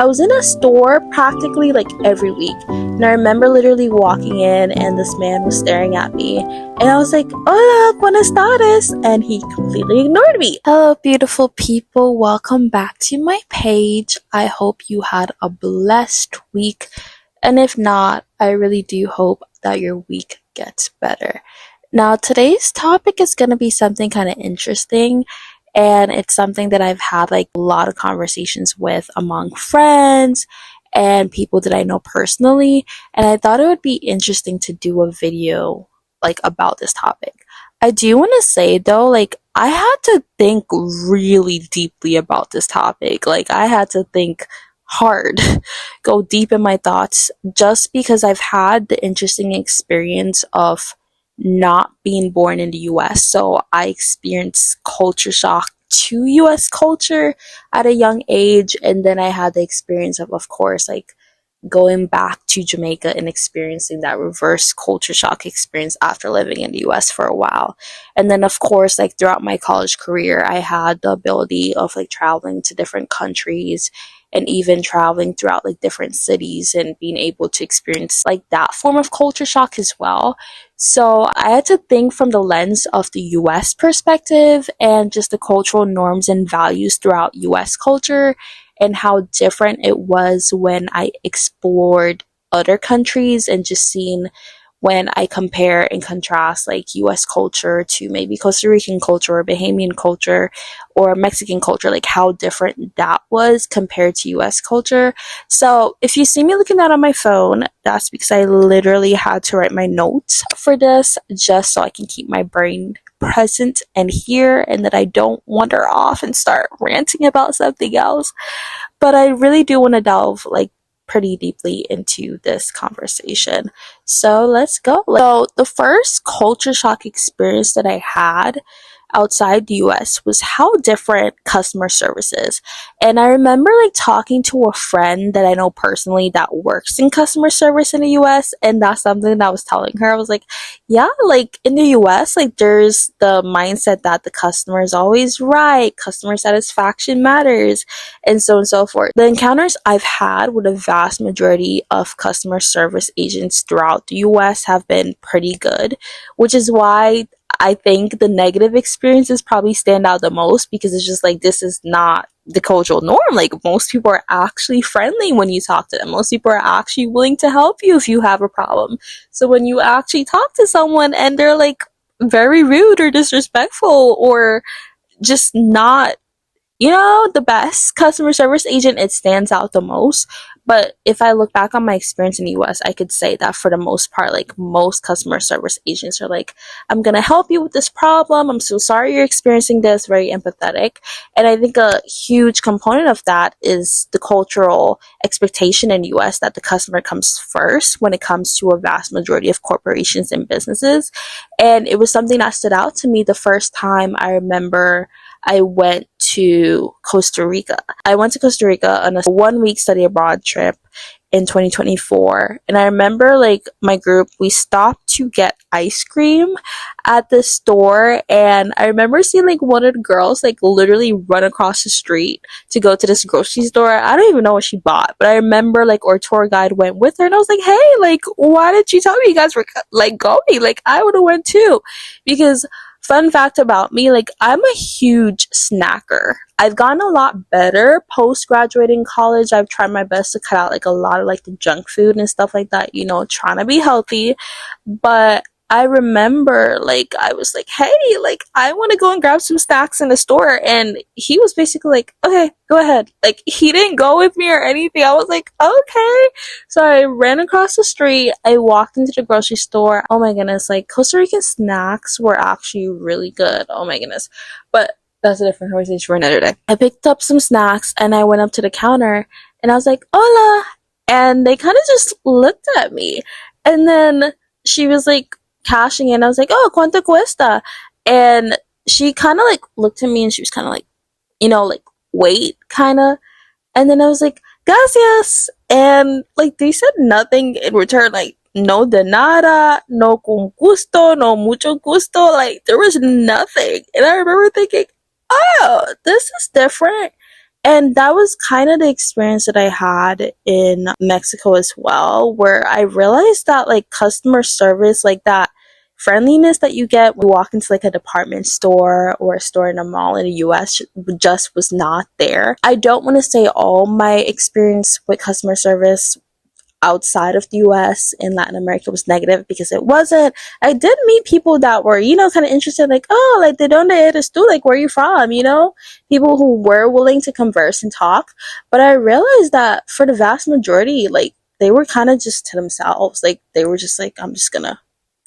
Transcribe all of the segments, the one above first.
I was in a store practically like every week, and I remember literally walking in and this man was staring at me, and I was like, "Hola, buenas tardes," and he completely ignored me. Hello, beautiful people. Welcome back to my page. I hope you had a blessed week, and if not, I really do hope that your week gets better. Now, today's topic is going to be something kind of interesting, and it's something that I've had like a lot of conversations with among friends and people that I know personally, and I thought it would be interesting to do a video like about this topic. I do want to say though, like I had to think really deeply about this topic. Like I had to think hard, go deep in my thoughts, just because I've had the interesting experience of not being born in the US. So I experienced culture shock to US culture at a young age, and then I had the experience of course, like going back to Jamaica and experiencing that reverse culture shock experience after living in the US for a while. And then of course, like throughout my college career, I had the ability of like traveling to different countries and even traveling throughout like different cities and being able to experience like that form of culture shock as well. So I had to think from the lens of the US perspective and just the cultural norms and values throughout US culture, and how different it was when I explored other countries, and just seeing when I compare and contrast like US culture to maybe Costa Rican culture or Bahamian culture or Mexican culture, like how different that was compared to US culture. So if you see me looking down on my phone, that's because I literally had to write my notes for this just so I can keep my brain present and here, and that I don't wander off and start ranting about something else. But I really do want to delve like pretty deeply into this conversation. So let's go. So the first culture shock experience that I had outside the US was how different customer service is. And I remember like talking to a friend that I know personally that works in customer service in the US, and that's something that I was telling her. I was like, yeah, like in the US, like there's the mindset that the customer is always right, customer satisfaction matters, and so on and so forth. The encounters I've had with a vast majority of customer service agents throughout the US have been pretty good, which is why I think the negative experiences probably stand out the most, because it's just like this is not the cultural norm. Like most people are actually friendly when you talk to them. Most people are actually willing to help you if you have a problem. So when you actually talk to someone and they're like very rude or disrespectful or just not, you know, the best customer service agent, it stands out the most. But if I look back on my experience in the US, I could say that for the most part, like most customer service agents are like, I'm gonna help you with this problem. I'm so sorry you're experiencing this, very empathetic. And I think a huge component of that is the cultural expectation in the US that the customer comes first when it comes to a vast majority of corporations and businesses. And it was something that stood out to me the first time I remember I went to Costa Rica. I went to Costa Rica on a 1 week study abroad trip in 2024. And I remember like my group, we stopped to get ice cream at the store. And I remember seeing like one of the girls like literally run across the street to go to this grocery store. I don't even know what she bought, but I remember like our tour guide went with her, and I was like, hey, like, why did you tell me you guys were like going? Like I would have went too. Because fun fact about me, like I'm a huge snacker. I've gotten a lot better post graduating college. I've tried my best to cut out like a lot of like the junk food and stuff like that, you know, trying to be healthy. But I remember like I was like, hey, like I want to go and grab some snacks in the store, and he was basically like, okay, go ahead. Like he didn't go with me or anything. I was like, okay. So I ran across the street. I walked into the grocery store. Oh my goodness, like Costa Rican snacks were actually really good. Oh my goodness. But that's a different conversation for another day. I picked up some snacks and I went up to the counter and I was like, hola. And they kind of just looked at me. And then she was like cashing in. I was like, oh, ¿cuánto cuesta? And she kind of like looked at me and she was kind of like, you know, like, wait, kind of. And then I was like, gracias. And like they said nothing in return, like no de nada, no con gusto, no mucho gusto. Like there was nothing. And I remember thinking, oh, this is different. And that was kind of the experience that I had in Mexico as well, where I realized that like customer service, like that friendliness that you get when you walk into like a department store or a store in a mall in the US just was not there. I don't want to say all my experience with customer service outside of the US in Latin America was negative, because it wasn't. I did meet people that were, kind of interested, like, oh, like, they don't do, like, where are you from, people who were willing to converse and talk. But I realized that for the vast majority, like, they were kind of just to themselves. Like, they were just like, I'm just gonna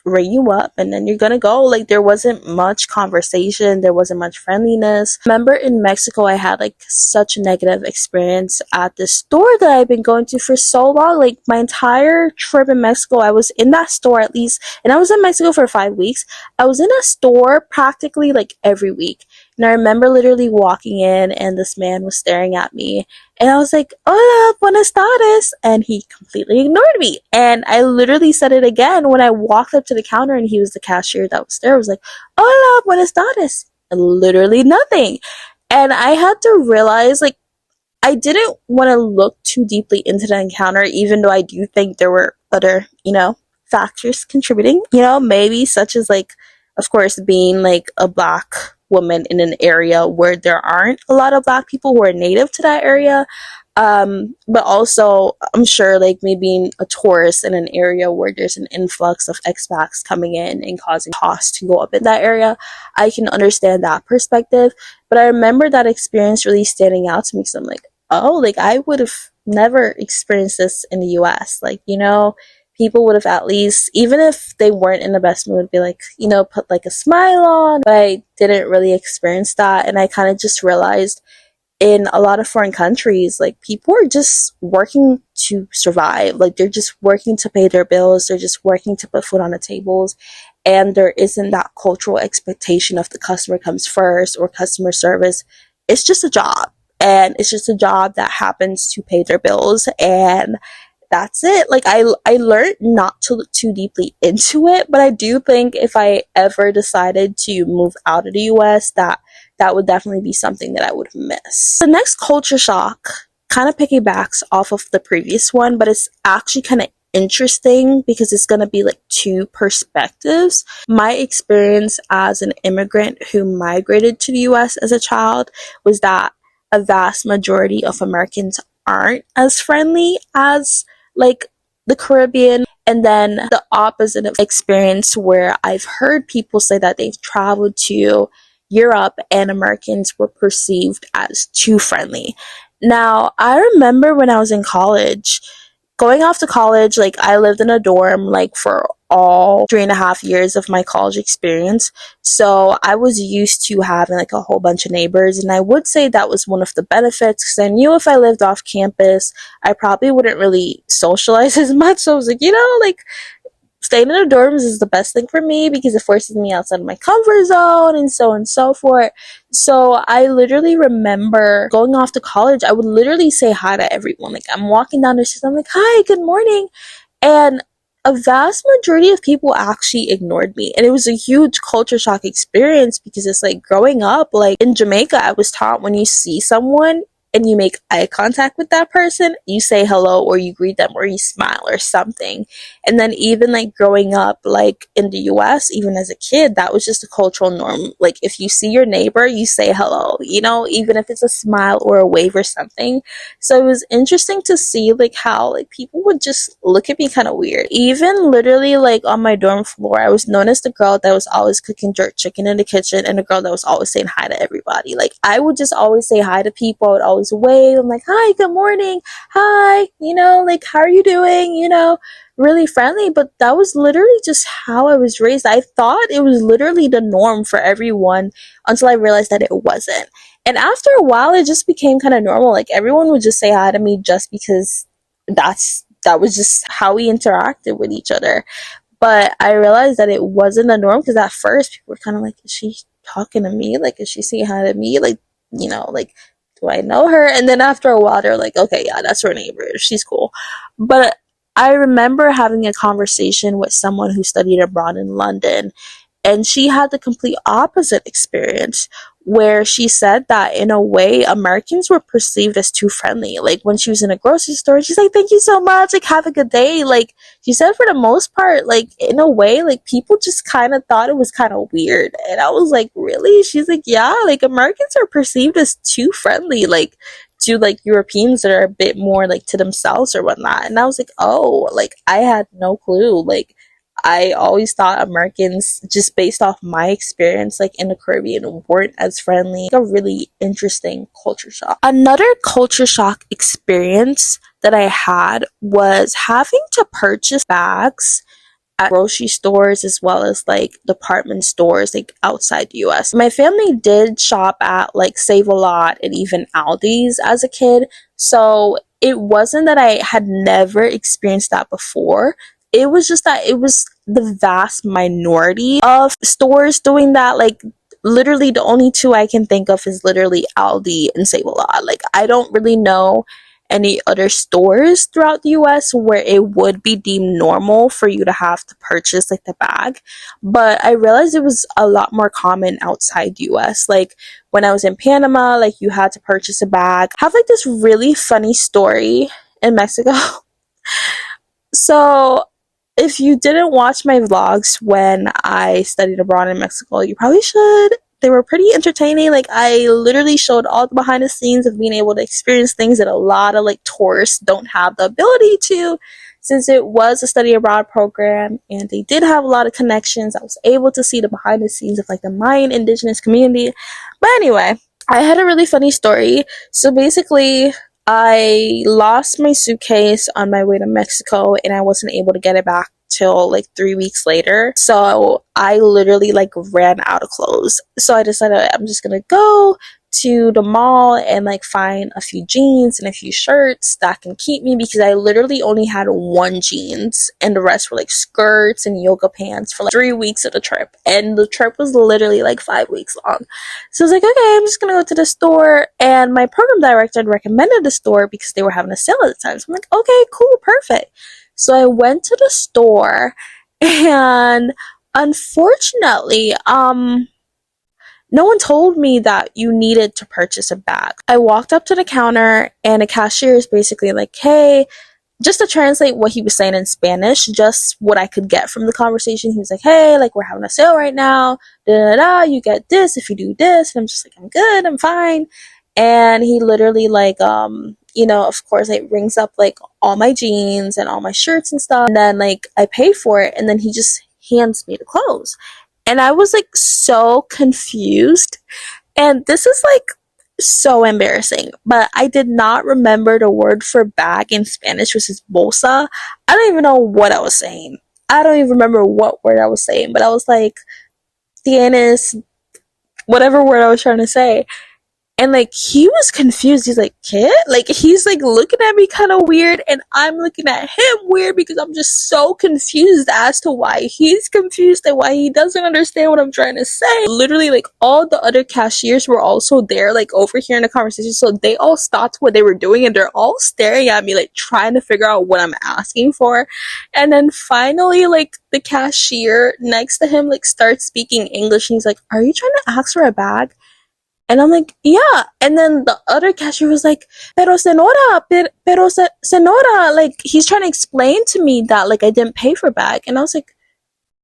ring you up and then you're gonna go. Like, there wasn't much conversation, there wasn't much friendliness. Remember in Mexico, I had like such a negative experience at this store that I've been going to for so long. Like, my entire trip in Mexico, I was in that store at least, and I was in Mexico for 5 weeks. I was in a store practically like every week. And I remember literally walking in and this man was staring at me. And I was like, hola, buenas tardes. And he completely ignored me. And I literally said it again when I walked up to the counter and he was the cashier that was there. I was like, hola, buenas tardes. And literally nothing. And I had to realize, like, I didn't want to look too deeply into the encounter, even though I do think there were other, factors contributing, maybe such as, like, of course, being like a black woman in an area where there aren't a lot of black people who are native to that area. But also, I'm sure, like, me being a tourist in an area where there's an influx of expats coming in and causing costs to go up in that area, I can understand that perspective. But I remember that experience really standing out to me, because I'm like, oh, like, I would have never experienced this in the US. Like, people would have at least, even if they weren't in the best mood, be like, put like a smile on. But I didn't really experience that. And I kind of just realized in a lot of foreign countries, like, people are just working to survive. Like, they're just working to pay their bills. They're just working to put food on the tables. And there isn't that cultural expectation of the customer comes first or customer service. It's just a job. And it's just a job that happens to pay their bills. And that's it. Like, I learned not to look too deeply into it, but I do think if I ever decided to move out of the US, that would definitely be something that I would miss. The next culture shock kind of piggybacks off of the previous one, but it's actually kind of interesting because it's going to be like two perspectives. My experience as an immigrant who migrated to the US as a child was that a vast majority of Americans aren't as friendly as, like, the Caribbean. And then the opposite of experience, where I've heard people say that they've traveled to Europe and Americans were perceived as too friendly. Now, I remember when I was in college, going off to college, like, I lived in a dorm, like, for all 3.5 years of my college experience. So I was used to having like a whole bunch of neighbors. And I would say that was one of the benefits, because I knew if I lived off campus, I probably wouldn't really socialize as much. So I was like, like, staying in the dorms is the best thing for me because it forces me outside of my comfort zone and so on and so forth. So I literally remember going off to college, I would literally say hi to everyone. Like, I'm walking down the street, I'm like, hi, good morning. And a vast majority of people actually ignored me. And it was a huge culture shock experience, because it's like, growing up, like, in Jamaica, I was taught when you see someone and you make eye contact with that person, you say hello or you greet them or you smile or something. And then even like growing up, like in the US, even as a kid, that was just a cultural norm. Like, if you see your neighbor, you say hello, even if it's a smile or a wave or something. So it was interesting to see like how like people would just look at me kind of weird. Even literally like on my dorm floor, I was known as the girl that was always cooking jerk chicken in the kitchen and the girl that was always saying hi to everybody. Like, I would just always say hi to people. I would always wave. I'm like, hi, good morning, hi, like, how are you doing, really friendly. But that was literally just how I was raised. I thought it was literally the norm for everyone until I realized that it wasn't. And after a while, it just became kind of normal. Like, everyone would just say hi to me just because that was just how we interacted with each other. But I realized that it wasn't the norm, because at first people were kind of like, is she talking to me? Like, is she saying hi to me? Like, like, do I know her? And then after a while, they're like, okay, yeah, that's her neighbor. She's cool. But I remember having a conversation with someone who studied abroad in London, and she had the complete opposite experience, where she said that in a way Americans were perceived as too friendly. Like when she was in a grocery store, she's like, "Thank you so much, like have a good day." Like she said for the most part, like in a way, like people just kind of thought it was kind of weird. And I was like, "Really?" She's like, "Yeah, like Americans are perceived as too friendly, like to like Europeans that are a bit more like to themselves or whatnot." And I was like, "Oh, like I had no clue." Like I always thought Americans, just based off my experience, like in the Caribbean, weren't as friendly. A really interesting culture shock. Another culture shock experience that I had was having to purchase bags at grocery stores as well as like department stores like outside the US. My family did shop at like Save a Lot and even Aldi's as a kid, so it wasn't that I had never experienced that before. It was just that it was the vast minority of stores doing that. Like literally the only two I can think of is literally Aldi and Save a Lot. Like I don't really know any other stores throughout the US where it would be deemed normal for you to have to purchase like the bag. But I realized it was a lot more common outside the US. Like when I was in Panama, like you had to purchase a bag. I have like this really funny story in Mexico. So if you didn't watch my vlogs when I studied abroad in Mexico, you probably should. They were pretty entertaining. Like I literally showed all the behind the scenes of being able to experience things that a lot of like tourists don't have the ability to, since it was a study abroad program and they did have a lot of connections. I was able to see the behind the scenes of like the Mayan indigenous community. But anyway, I had a really funny story. So basically, I lost my suitcase on my way to Mexico and I wasn't able to get it back till like 3 weeks later. So I literally like ran out of clothes. So I decided I'm just gonna go to the mall and like find a few jeans and a few shirts that can keep me, because I literally only had one jeans and the rest were like skirts and yoga pants for like 3 weeks of the trip, and the trip was literally like 5 weeks long. So I was like, okay, I'm just gonna go to the store, and my program director had recommended the store because they were having a sale at the time. So I'm like, okay, cool, perfect. So I went to the store, and unfortunately, no one told me that you needed to purchase a bag. I walked up to the counter and the cashier is basically like, hey, just to translate what he was saying in Spanish, just what I could get from the conversation, he was like, hey, like we're having a sale right now, da da da, you get this if you do this. And I'm just like, I'm good, I'm fine. And he literally like, of course, like rings up like all my jeans and all my shirts and stuff. And then like I pay for it and then he just hands me the clothes. And I was like so confused. And this is like so embarrassing, but I did not remember the word for bag in Spanish, which is bolsa. I don't even know what I was saying. I don't even remember what word I was saying, but I was like, tienes, whatever word I was trying to say. And like he was confused. He's like, kid? Like he's like looking at me kind of weird, and I'm looking at him weird because I'm just so confused as to why he's confused and why he doesn't understand what I'm trying to say. Literally, like all the other cashiers were also there, like overhearing the conversation. So they all stopped what they were doing and they're all staring at me, like trying to figure out what I'm asking for. And then finally, like the cashier next to him like starts speaking English, and he's like, are you trying to ask for a bag? And I'm like, yeah. And then the other cashier was like, pero senora, senora. Like, he's trying to explain to me that, like, I didn't pay for a bag. And I was like,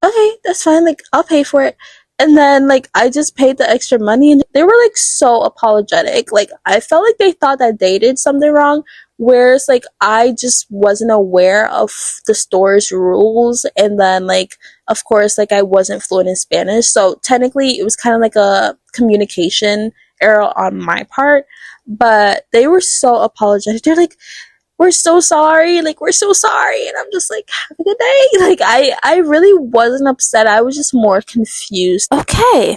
okay, that's fine. Like, I'll pay for it. And then, like, I just paid the extra money. And they were, like, so apologetic. Like, I felt like they thought that they did something wrong. Whereas, like, I just wasn't aware of the store's rules. And then, like, of course, like, I wasn't fluent in Spanish. So, technically, it was kind of like a communication error on my part. But they were so apologetic. They're like, we're so sorry. Like, we're so sorry. And I'm just like, have a good day. Like, I really wasn't upset. I was just more confused. Okay.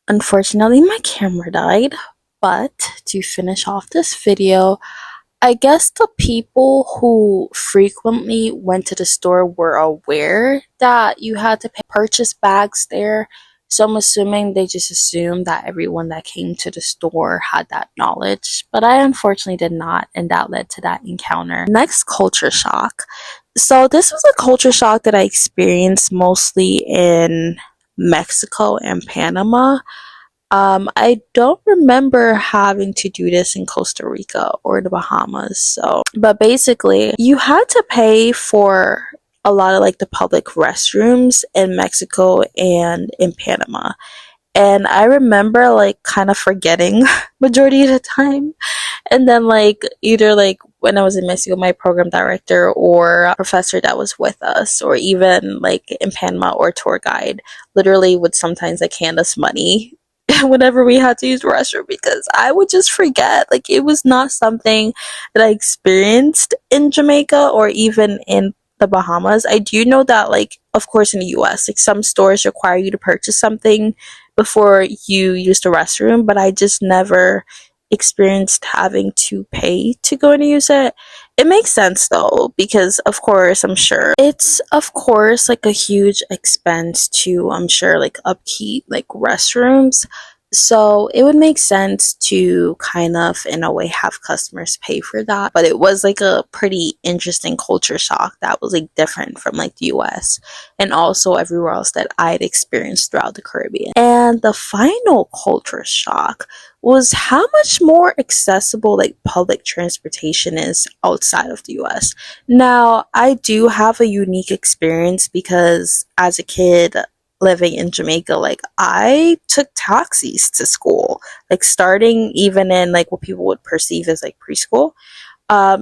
Unfortunately, my camera died. But to finish off this video, I guess the people who frequently went to the store were aware that you had to purchase bags there. So I'm assuming they just assumed that everyone that came to the store had that knowledge. But I unfortunately did not, and that led to that encounter. Next, culture shock. So this was a culture shock that I experienced mostly in Mexico and Panama. I don't remember having to do this in Costa Rica or the Bahamas. So, but basically, you had to pay for a lot of like the public restrooms in Mexico and in Panama. And I remember like kind of forgetting majority of the time. And then like either like when I was in Mexico, my program director or a professor that was with us, or even like in Panama or tour guide, literally would sometimes like hand us money whenever we had to use the restroom because I would just forget. Like it was not something that I experienced in Jamaica or even in the Bahamas. I do know that like of course in the US, like some stores require you to purchase something before you use the restroom, but I just never experienced having to pay to go and use it. It makes sense though, because of course I'm sure it's of course like a huge expense to I'm sure like upkeep like restrooms. So it would make sense to kind of in a way have customers pay for that. But it was like a pretty interesting culture shock that was like different from like the US and also everywhere else that I'd experienced throughout the Caribbean. And the final culture shock was how much more accessible like public transportation is outside of the US. Now, I do have a unique experience because as a kid living in Jamaica, like I took taxis to school, like starting even in like what people would perceive as like preschool.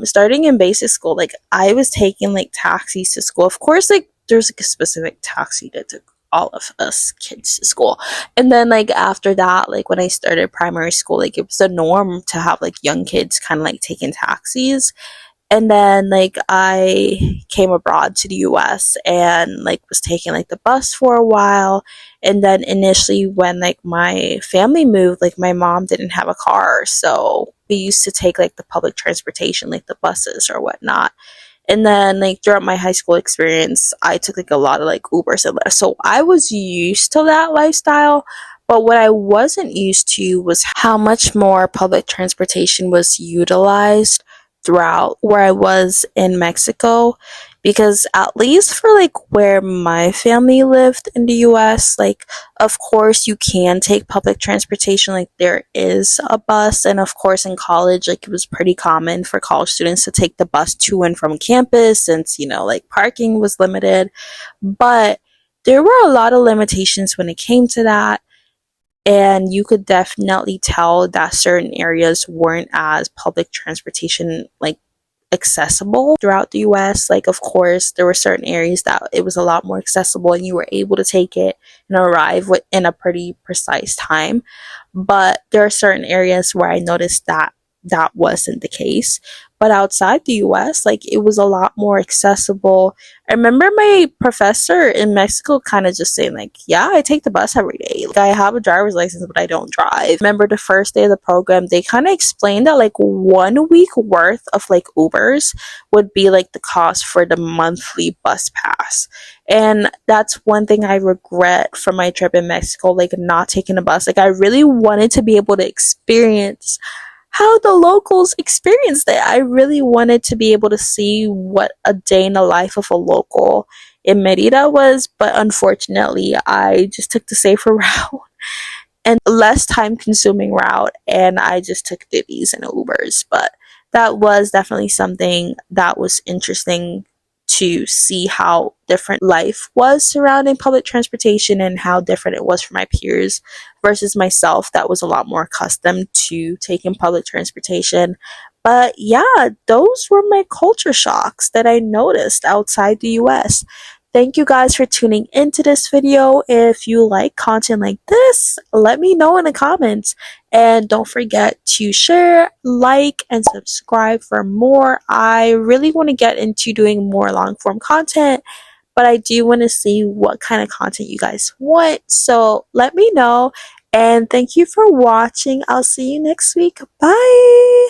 Starting in basic school, like I was taking like taxis to school. Of course, like there's like a specific taxi that took all of us kids to school. And then like after that, like when I started primary school, like it was the norm to have like young kids kind of like taking taxis. And then like I came abroad to the US and like was taking like the bus for a while. And then initially when like my family moved, like my mom didn't have a car, so we used to take like the public transportation, like the buses or whatnot. And then like throughout my high school experience, I took like a lot of like Ubers and Lyft. So I was used to that lifestyle. But what I wasn't used to was how much more public transportation was utilized throughout where I was in Mexico. Because at least for like where my family lived in the US, like of course you can take public transportation, like there is a bus, and of course in college like it was pretty common for college students to take the bus to and from campus since like parking was limited. But there were a lot of limitations when it came to that, and you could definitely tell that certain areas weren't as public transportation like accessible throughout the US. Like, of course, there were certain areas that it was a lot more accessible and you were able to take it and arrive in a pretty precise time. But there are certain areas where I noticed that that wasn't the case. But outside the US, like it was a lot more accessible. I remember my professor in Mexico kind of just saying, like, yeah, I take the bus every day. Like, I have a driver's license, but I don't drive. Remember the first day of the program, they kind of explained that like 1 week worth of like Ubers would be like the cost for the monthly bus pass. And that's one thing I regret from my trip in Mexico, like not taking a bus. Like, I really wanted to be able to experience how the locals experienced it. I really wanted to be able to see what a day in the life of a local in Merida was, but unfortunately, I just took the safer route and less time consuming route, and I just took Divvies and Ubers. But that was definitely something that was interesting to see how different life was surrounding public transportation and how different it was for my peers versus myself that was a lot more accustomed to taking public transportation. But yeah, those were my culture shocks that I noticed outside the US. Thank you guys for tuning into this video. If you like content like this, let me know in the comments. And don't forget to share, like, and subscribe for more. I really want to get into doing more long form content, but I do want to see what kind of content you guys want. So let me know. And thank you for watching. I'll see you next week. Bye.